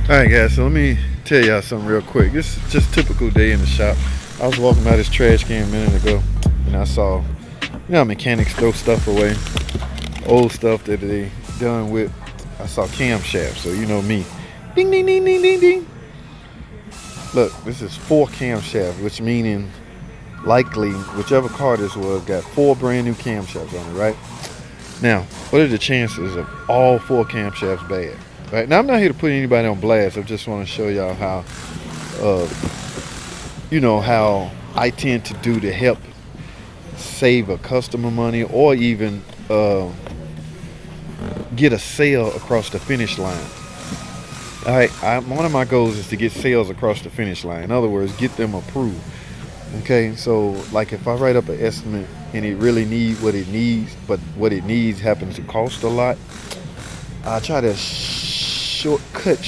Alright guys, so let me tell y'all something real quick. This is just a typical day in the shop. I was walking by this trash can a minute ago and I saw, how mechanics throw stuff away. Old stuff that they done with. I saw camshafts, so you know me. Ding ding ding ding ding ding. Look, this is 4 camshafts, which meaning likely whichever car this was got 4 brand new camshafts on it, right? Now, what are the chances of all 4 camshafts bad? Right now, I'm not here to put anybody on blast. I just want to show y'all how, how I tend to do to help save a customer money or even get a sale across the finish line. All right, one of my goals is to get sales across the finish line. In other words, get them approved. Okay, so like if I write up an estimate and it really needs what it needs, but what it needs happens to cost a lot, I try to shortcut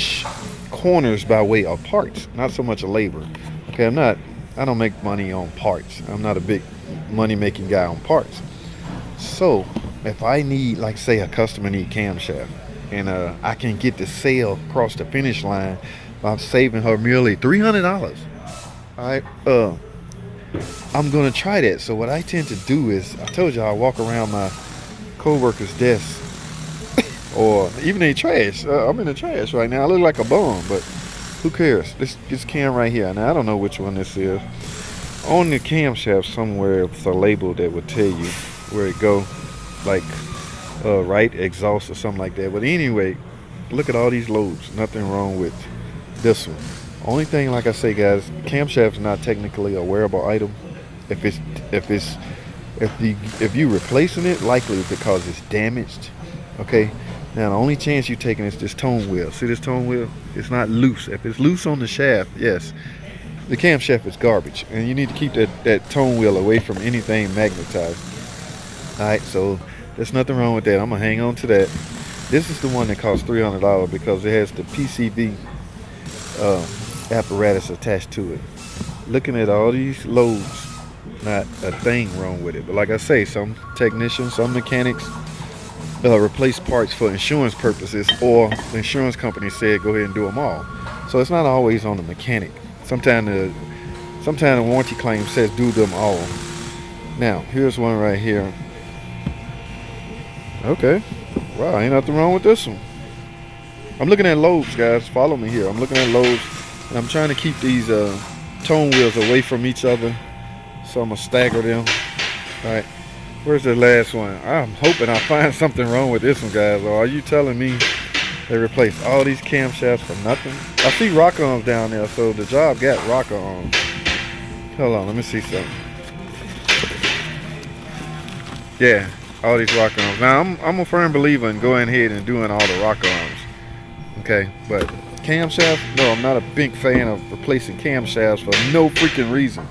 corners by way of parts, not so much labor. Okay, I don't make money on parts. I'm not a big money making guy on parts. So if I need, like say a customer need camshaft and I can get the sale across the finish line by saving her merely $300, all right, I'm gonna try that. So what I tend to do is, I told you I walk around my co-worker's desk or even in trash. I'm in the trash right now. I look like a bum, but who cares? This can right here. Now I don't know which one this is. On the camshaft somewhere it's a label that would tell you where it go, like right exhaust or something like that. But anyway, look at all these lobes. Nothing wrong with this one. Only thing, like I say, guys, camshaft is not technically a wearable item. If you replacing it, likely because it's damaged. Okay. Now the only chance you're taking is this tone wheel. See this tone wheel? It's not loose. If it's loose on the shaft, yes, the camshaft is garbage, and you need to keep that tone wheel away from anything magnetized. All right, so there's nothing wrong with that. I'm gonna hang on to that. This is the one that costs $300 because it has the PCV apparatus attached to it. Looking at all these loads, not a thing wrong with it. But like I say, some technicians, some mechanics replace parts for insurance purposes, or the insurance company said go ahead and do them all. So it's not always on the mechanic. Sometimes the warranty claim says do them all. Now here's one right here. Okay, wow, ain't nothing wrong with this one. I'm looking at lobes, guys. Follow me here. I'm looking at lobes, and I'm trying to keep these tone wheels away from each other, so I'm gonna stagger them. All right, where's the last one? I'm hoping I find something wrong with this one, guys. Or are you telling me they replaced all these camshafts for nothing? I see rocker arms down there, so the job got rocker arms. Hold on, let me see something. Yeah, all these rocker arms. Now I'm a firm believer in going ahead and doing all the rocker arms. Okay, but camshaft, no, I'm not a big fan of replacing camshafts for no freaking reason.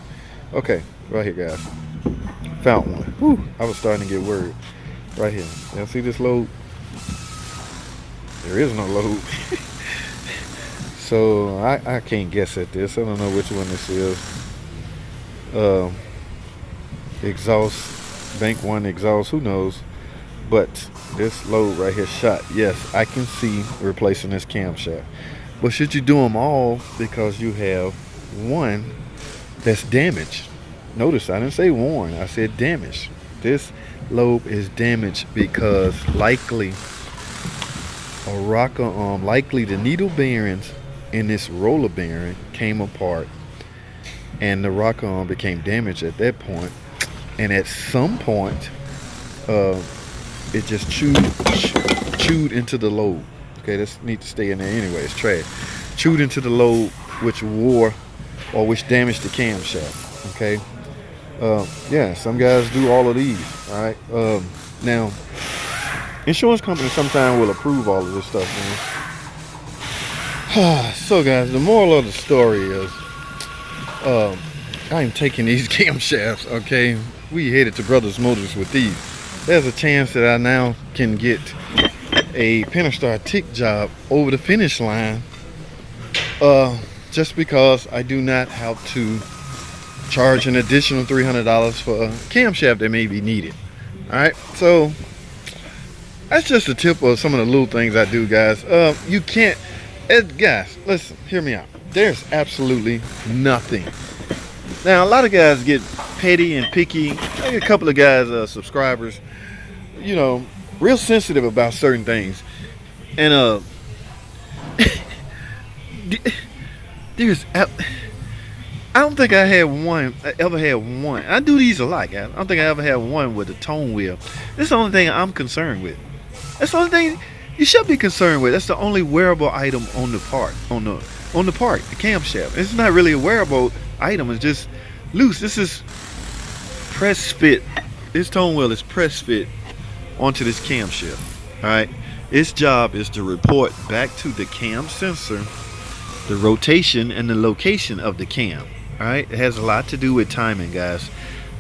Okay, right here, guys. Found one. Whew, I was starting to get worried. Right here. Y'all see this load? There is no load. So I can't guess at this. I don't know which one this is. Exhaust, bank one exhaust, who knows? But this load right here shot. Yes, I can see replacing this camshaft. But should you do them all because you have one that's damaged? Notice I didn't say worn, I said damaged. This lobe is damaged because likely a rocker arm, likely the needle bearings in this roller bearing came apart and the rocker arm became damaged at that point. And at some point, it just chewed into the lobe. Okay, this needs to stay in there anyway, it's trash. Chewed into the lobe, which which damaged the camshaft. Okay. Yeah, some guys do all of these. All right. Now, insurance companies sometimes will approve all of this stuff, man. So, guys, the moral of the story is, I am taking these camshafts. Okay, we headed to Brothers Motors with these. There's a chance that I now can get a Pentastar tick job over the finish line, just because I do not have to charge an additional $300 for a camshaft that may be needed. All right, so that's just a tip of some of the little things I do, guys. You can't Guys, listen, hear me out. There's absolutely nothing. Now, a lot of guys get petty and picky. I get a couple of guys, subscribers, you know, real sensitive about certain things. And there's, I don't think I ever had one. I do these a lot, guys. I don't think I ever had one with a tone wheel. That's the only thing I'm concerned with. That's the only thing you should be concerned with. That's the only wearable item on the part, on the the camshaft. It's not really a wearable item. It's just loose. This is press fit. This tone wheel is press fit onto this camshaft. All right. Its job is to report back to the cam sensor the rotation and the location of the cam. All right. It has a lot to do with timing, guys.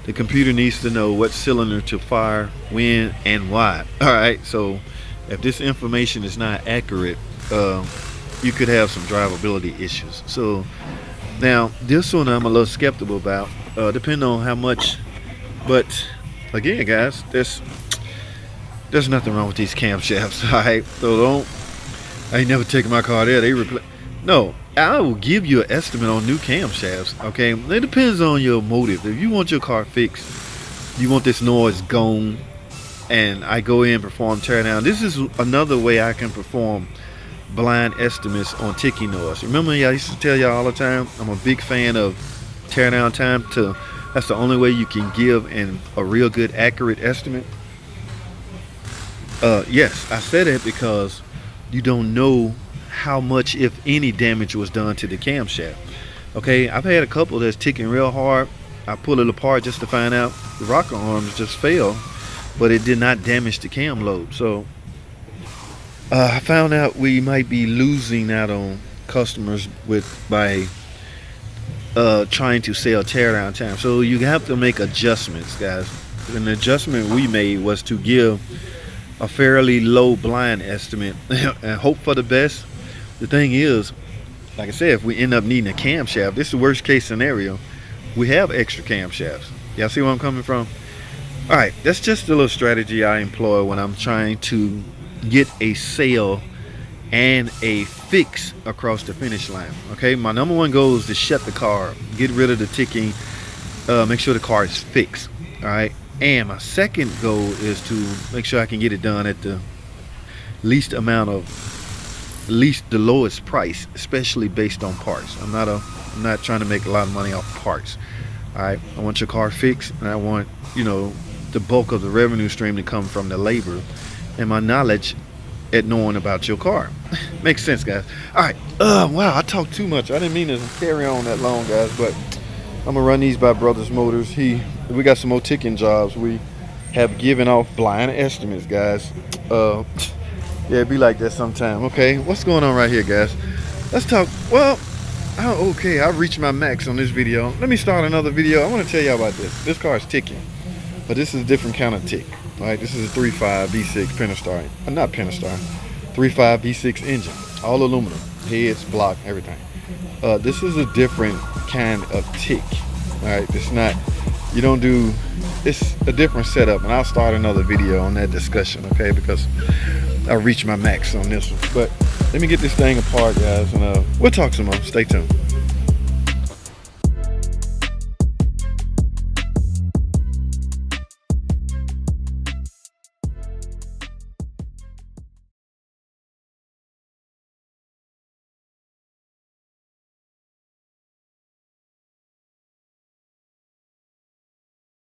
The computer needs to know what cylinder to fire, when, and why. All right. So if this information is not accurate, you could have some drivability issues. So now this one I'm a little skeptical about, depending on how much. But again, guys, there's nothing wrong with these camshafts. All right, so I ain't never taken my car there. No, I will give you an estimate on new camshafts. Okay, it depends on your motive. If you want your car fixed, you want this noise gone, and I go in and perform tear down. This is another way I can perform blind estimates on ticking noise. Remember, I used to tell y'all all the time, I'm a big fan of tear down time. That's the only way you can give a real good accurate estimate. Yes, I said it because you don't know how much, if any, damage was done to the camshaft. Okay, I've had a couple that's ticking real hard. I pull it apart just to find out the rocker arms just fell, but it did not damage the cam lobe. So I found out we might be losing out on customers by trying to sell teardown time. So you have to make adjustments, guys. And the adjustment we made was to give a fairly low blind estimate and hope for the best. The thing is, like I said, if we end up needing a camshaft, this is the worst case scenario. We have extra camshafts. Y'all see where I'm coming from? All right, that's just a little strategy I employ when I'm trying to get a sale and a fix across the finish line. Okay, my number one goal is to shut the car, get rid of the ticking, make sure the car is fixed. All right, and my second goal is to make sure I can get it done at the least the lowest price, especially based on parts. I'm not trying to make a lot of money off parts. All right, I want your car fixed, and I want, the bulk of the revenue stream to come from the labor and my knowledge at knowing about your car. Makes sense, guys. All right. Wow, I talked too much. I didn't mean to carry on that long, guys, but I'm gonna run these by Brothers Motors. We got some more ticking jobs. We have given off blind estimates, guys. Yeah, it be like that sometime. Okay, what's going on right here, guys? Let's talk. Well, okay, I've reached my max on this video. Let me start another video. I want to tell y'all about this. This car is ticking, but this is a different kind of tick. All right, this is a 3.5 V6 Pentastar. Not Pentastar. 3.5 V6 engine. All aluminum. Heads, block, everything. This is a different kind of tick. All right, it's not. You don't do. It's a different setup, and I'll start another video on that discussion. Okay, because I reached my max on this one. But let me get this thing apart, guys, and we'll talk some more. Stay tuned.